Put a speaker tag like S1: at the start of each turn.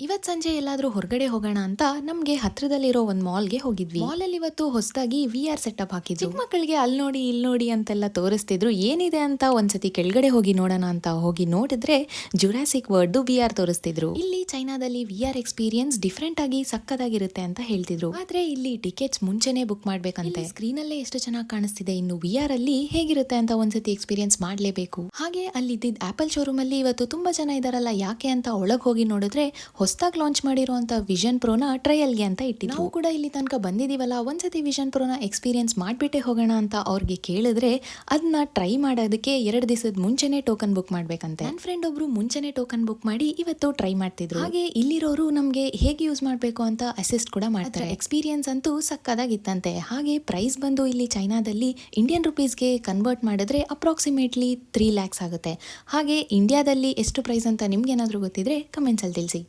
S1: ಇವತ್ ಸಂಜೆ ಎಲ್ಲಾದ್ರೂ ಹೊರಗಡೆ ಹೋಗೋಣ ಅಂತ ನಮ್ಗೆ ಹತ್ರದಲ್ಲಿರೋ ಒಂದ್ ಮಾಲ್ಗೆ ಹೋಗಿದ್ವಿ. ಮಾಲ್ ಅಲ್ಲಿ ಇವತ್ತು ಹೊಸದಾಗಿ VR ಸೆಟಪ್ ಹಾಕಿದ್ರು. ಚಿಕ್ಕ ಮಕ್ಕಳಿಗೆ ಅಲ್ಲಿ ನೋಡಿ ಇಲ್ಲಿ ನೋಡಿ ಅಂತೆಲ್ಲ ತೋರಿಸ್ತಿದ್ರು. ಏನಿದೆ ಅಂತ ಒಂದ್ಸತಿ ಕೆಳಗಡೆ ಹೋಗಿ ನೋಡೋಣ ಅಂತ ಹೋಗಿ ನೋಡಿದ್ರೆ ಜುರಾಸಿಕ್ ವರ್ಡ್ VR ತೋರಿಸ್ತಿದ್ರು. ಇಲ್ಲಿ ಚೈನಾದಲ್ಲಿ VR ಎಕ್ಸ್ಪೀರಿಯನ್ಸ್ ಡಿಫ್ರೆಂಟ್ ಆಗಿ ಸಕ್ಕದಾಗಿರುತ್ತೆ ಅಂತ ಹೇಳ್ತಿದ್ರು. ಆದ್ರೆ ಇಲ್ಲಿ ಟಿಕೆಟ್ಸ್ ಮುಂಚೆನೆ ಬುಕ್ ಮಾಡ್ಬೇಕಂತೆ. ಸ್ಕ್ರೀನ್ ಅಲ್ಲೇ ಎಷ್ಟು ಚೆನ್ನಾಗಿ ಕಾಣಿಸ್ತಿದೆ, ಇನ್ನು VR ಅಲ್ಲಿ ಹೇಗಿರುತ್ತೆ ಅಂತ ಒಂದ್ಸತಿ ಎಕ್ಸ್ಪೀರಿಯನ್ಸ್ ಮಾಡ್ಲೇಬೇಕು. ಹಾಗೆ ಅಲ್ಲಿ ಆಪಲ್ ಶೋರೂಮ್ ಅಲ್ಲಿ ಇವತ್ತು ತುಂಬಾ ಜನ ಇದಾರಲ್ಲ, ಯಾಕೆ ಅಂತ ಒಳಗ್ ಹೋಗಿ ನೋಡಿದ್ರೆ ಹೊಸದಾಗಿ ಲಾಂಚ್ ಮಾಡಿರುವಂತ ವಿಷನ್ ಪ್ರೋನ ಟ್ರಯಲ್ಗೆ ಅಂತ ಇಟ್ಟಿದ್ರು. ನಾವು ಕೂಡ ಇಲ್ಲಿ ತನಕ ಬಂದಿದೀವಲ್ಲ, ಒಂದ್ಸತಿ ವಿಷನ್ ಪ್ರೋನ ಎಕ್ಸ್ಪೀರಿಯನ್ಸ್ ಮಾಡ್ಬಿಟ್ಟೆ ಹೋಗೋಣ ಅಂತ ಅವ್ರಿಗೆ ಕೇಳಿದ್ರೆ ಅದನ್ನ ಟ್ರೈ ಮಾಡೋದಕ್ಕೆ 2 ದಿವಸದ ಮುಂಚೆನೆ ಟೋಕನ್ ಬುಕ್ ಮಾಡ್ಬೇಕಂತೆ. ನನ್ನ ಫ್ರೆಂಡ್ ಒಬ್ರು ಮುಂಚೆನೆ ಟೋಕನ್ ಬುಕ್ ಮಾಡಿ ಇವತ್ತು ಟ್ರೈ ಮಾಡ್ತಿದ್ರು. ಹಾಗೆ ಇಲ್ಲಿರೋರು ನಮ್ಗೆ ಹೇಗೆ ಯೂಸ್ ಮಾಡ್ಬೇಕು ಅಂತ ಅಸಿಸ್ಟ್ ಕೂಡ ಮಾಡ್ತಾರೆ. ಎಕ್ಸ್ಪೀರಿಯನ್ಸ್ ಅಂತೂ ಸಕ್ಕದಾಗಿತ್ತಂತೆ. ಹಾಗೆ ಪ್ರೈಸ್ ಬಂದು ಇಲ್ಲಿ ಚೈನಾದಲ್ಲಿ ಇಂಡಿಯನ್ ರುಪೀಸ್ಗೆ ಕನ್ವರ್ಟ್ ಮಾಡಿದ್ರೆ ಅಪ್ರಾಕ್ಸಿಮೇಟ್ಲಿ 3 lakhs ಆಗುತ್ತೆ. ಹಾಗೆ ಇಂಡಿಯಾದಲ್ಲಿ ಎಷ್ಟು ಪ್ರೈಸ್ ಅಂತ ನಿಮ್ಗೆ ಏನಾದ್ರೂ ಗೊತ್ತಿದ್ರೆ ಕಮೆಂಟ್ಸ್ ಅಲ್ಲಿ ತಿಳಿಸಿ.